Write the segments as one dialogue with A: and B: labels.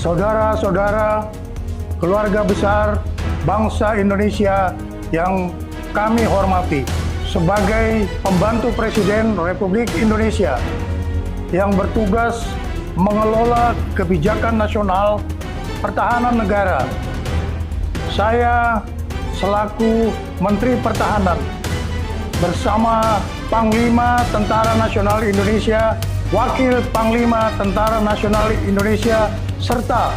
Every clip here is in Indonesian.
A: saudara-saudara, keluarga besar bangsa Indonesia yang kami hormati, sebagai pembantu Presiden Republik Indonesia yang bertugas mengelola kebijakan nasional pertahanan negara, saya selaku Menteri Pertahanan bersama Panglima Tentara Nasional Indonesia, Wakil Panglima Tentara Nasional Indonesia, serta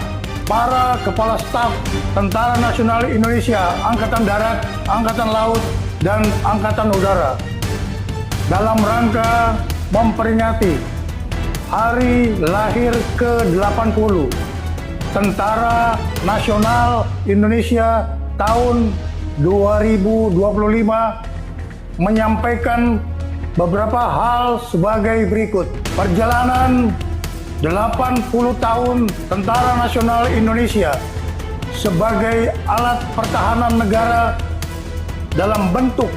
A: para Kepala Staf Tentara Nasional Indonesia, Angkatan Darat, Angkatan Laut, dan Angkatan Udara, dalam rangka memperingati Hari Lahir ke-80 Tentara Nasional Indonesia tahun 2025, menyampaikan beberapa hal sebagai berikut. Perjalanan 80 tahun Tentara Nasional Indonesia sebagai alat pertahanan negara dalam bentuk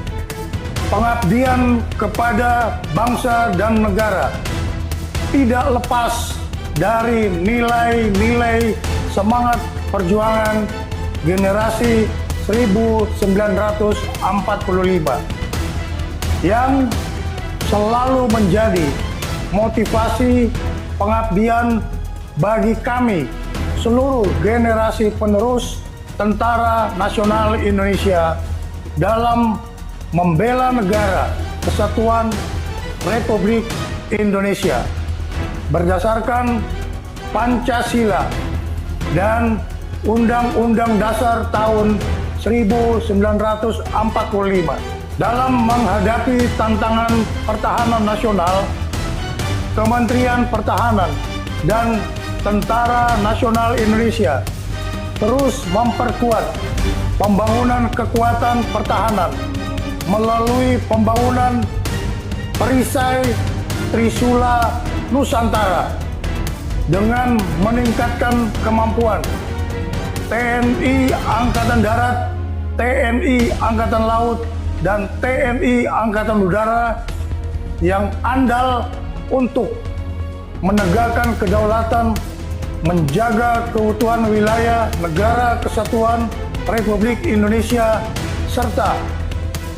A: pengabdian kepada bangsa dan negara tidak lepas dari nilai-nilai semangat perjuangan generasi 1945 yang selalu menjadi motivasi pengabdian bagi kami seluruh generasi penerus Tentara Nasional Indonesia dalam membela negara kesatuan Republik Indonesia berdasarkan Pancasila dan Undang-Undang Dasar tahun 1945. Dalam menghadapi tantangan pertahanan nasional, Kementerian Pertahanan dan Tentara Nasional Indonesia terus memperkuat pembangunan kekuatan pertahanan melalui pembangunan perisai Trisula Nusantara dengan meningkatkan kemampuan TNI Angkatan Darat, TNI Angkatan Laut, dan TNI Angkatan Udara yang andal untuk menegakkan kedaulatan, menjaga keutuhan wilayah negara kesatuan Republik Indonesia, serta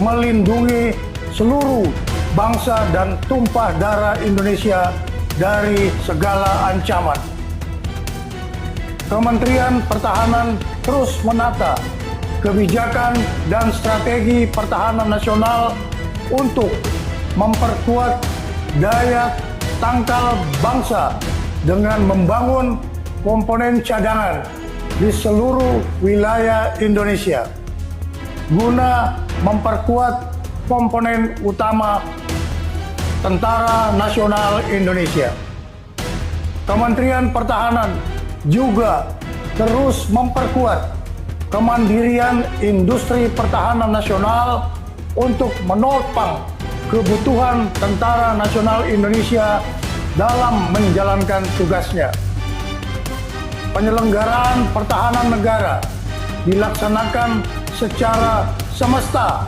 A: melindungi seluruh bangsa dan tumpah darah Indonesia dari segala ancaman. Kementerian Pertahanan terus menata kebijakan dan strategi pertahanan nasional untuk memperkuat daya tangkal bangsa dengan membangun komponen cadangan di seluruh wilayah Indonesia guna memperkuat komponen utama Tentara Nasional Indonesia. Kementerian Pertahanan juga terus memperkuat kemandirian industri pertahanan nasional untuk menopang kebutuhan Tentara Nasional Indonesia dalam menjalankan tugasnya. Penyelenggaraan pertahanan negara dilaksanakan secara semesta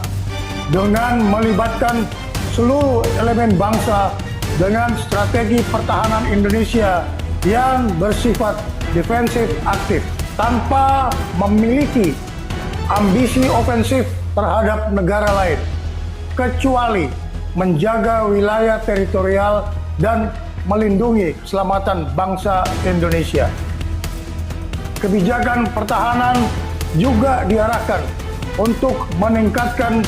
A: dengan melibatkan seluruh elemen bangsa dengan strategi pertahanan Indonesia yang bersifat defensif aktif tanpa memiliki ambisi ofensif terhadap negara lain, kecuali menjaga wilayah teritorial dan melindungi keselamatan bangsa Indonesia. Kebijakan pertahanan juga diarahkan untuk meningkatkan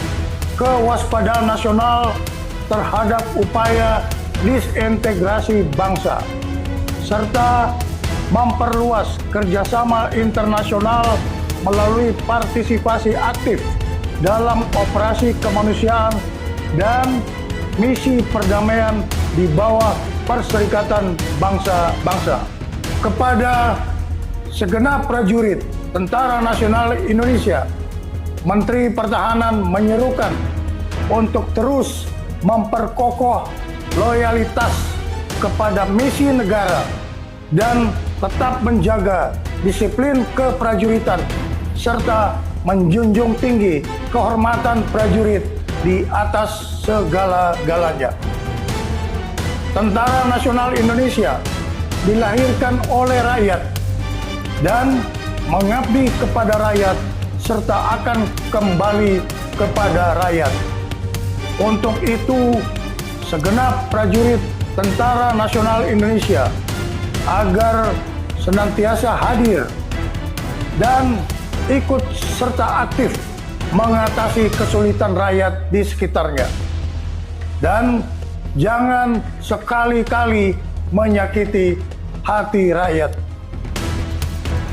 A: kewaspadaan nasional terhadap upaya disintegrasi bangsa, serta memperluas kerjasama internasional melalui partisipasi aktif dalam operasi kemanusiaan dan misi perdamaian di bawah Perserikatan Bangsa-Bangsa. Kepada segenap prajurit Tentara Nasional Indonesia, Menteri Pertahanan menyerukan untuk terus memperkokoh loyalitas kepada misi negara dan tetap menjaga disiplin keprajuritan serta menjunjung tinggi kehormatan prajurit di atas segala-galanya. Tentara Nasional Indonesia dilahirkan oleh rakyat dan mengabdi kepada rakyat serta akan kembali kepada rakyat. Untuk itu, segenap prajurit Tentara Nasional Indonesia agar senantiasa hadir dan ikut serta aktif mengatasi kesulitan rakyat di sekitarnya. Dan jangan sekali-kali menyakiti hati rakyat.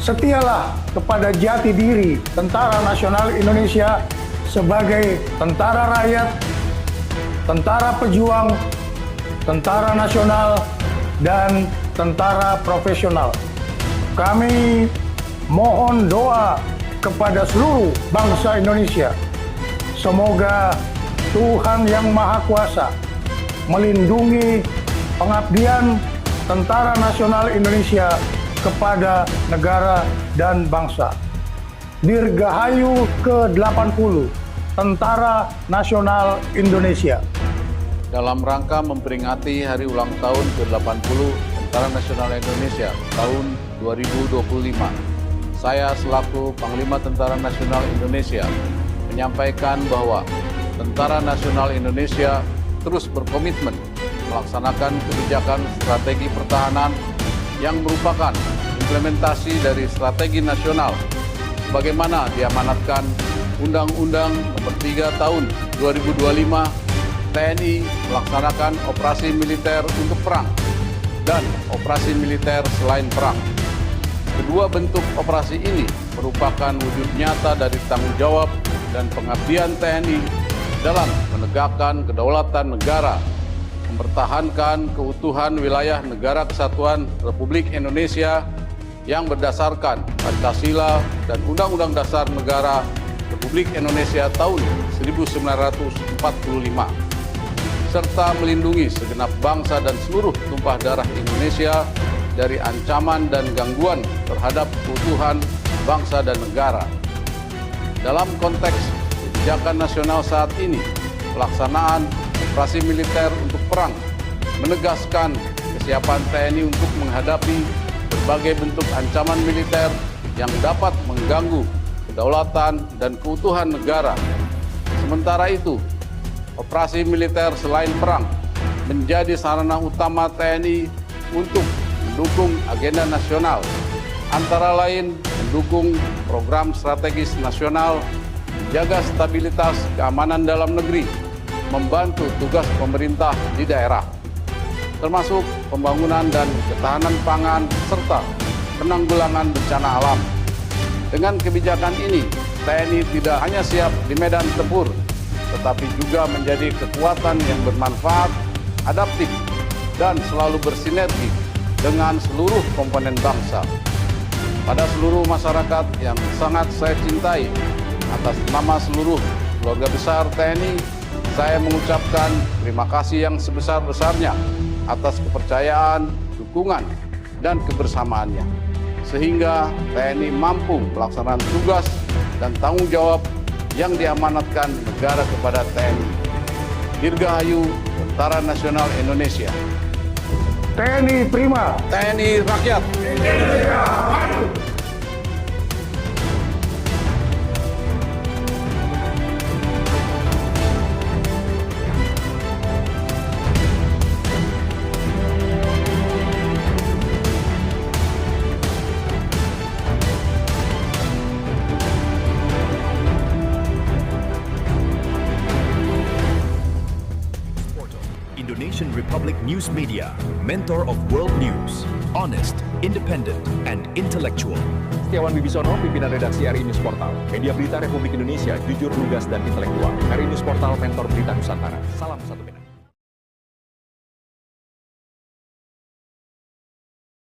A: Setialah kepada jati diri Tentara Nasional Indonesia sebagai tentara rakyat, tentara pejuang, tentara nasional, dan tentara profesional. Kami mohon doa kepada seluruh bangsa Indonesia. Semoga Tuhan Yang Maha Kuasa melindungi pengabdian Tentara Nasional Indonesia kepada negara dan bangsa. Dirgahayu ke-80 Tentara Nasional Indonesia.
B: Dalam rangka memperingati hari ulang tahun ke-80 Tentara Nasional Indonesia tahun 2025, saya selaku Panglima Tentara Nasional Indonesia menyampaikan bahwa Tentara Nasional Indonesia terus berkomitmen melaksanakan kebijakan strategi pertahanan yang merupakan implementasi dari strategi nasional sebagaimana diamanatkan Undang-Undang Nomor 3 Tahun 2025 TNI melaksanakan operasi militer untuk perang dan operasi militer selain perang. Kedua bentuk operasi ini merupakan wujud nyata dari tanggung jawab dan pengabdian TNI dalam menegakkan kedaulatan negara, mempertahankan keutuhan wilayah Negara Kesatuan Republik Indonesia yang berdasarkan Pancasila dan Undang-Undang Dasar Negara Republik Indonesia tahun 1945, serta melindungi segenap bangsa dan seluruh tumpah darah Indonesia dari ancaman dan gangguan terhadap keutuhan bangsa dan negara. Dalam konteks kebijakan nasional saat ini, pelaksanaan operasi militer untuk perang menegaskan kesiapan TNI untuk menghadapi berbagai bentuk ancaman militer yang dapat mengganggu kedaulatan dan keutuhan negara. Sementara itu, operasi militer selain perang menjadi sarana utama TNI untuk mendukung agenda nasional, antara lain mendukung program strategis nasional, menjaga stabilitas keamanan dalam negeri, membantu tugas pemerintah di daerah, termasuk pembangunan dan ketahanan pangan serta penanggulangan bencana alam. Dengan kebijakan ini, TNI tidak hanya siap di medan tempur, tetapi juga menjadi kekuatan yang bermanfaat, adaptif, dan selalu bersinergi dengan seluruh komponen bangsa. Pada seluruh masyarakat yang sangat saya cintai, atas nama seluruh keluarga besar TNI, saya mengucapkan terima kasih yang sebesar-besarnya atas kepercayaan, dukungan, dan kebersamaannya, sehingga TNI mampu melaksanakan tugas dan tanggung jawab yang diamanatkan negara kepada TNI. Dirgahayu Tentara Nasional Indonesia.
A: TNI Prima.
B: TNI Rakyat.
A: Indonesia Maju.
C: Indonesian Republic News Media, mentor of world news, honest, independent, and intellectual.
D: Setiawan Wibisono, pimpinan redaksi RI News Portal. Media berita Republik Indonesia, jujur, lugas, dan intelektual. RI News Portal, mentor berita Nusantara. Salam satu beda.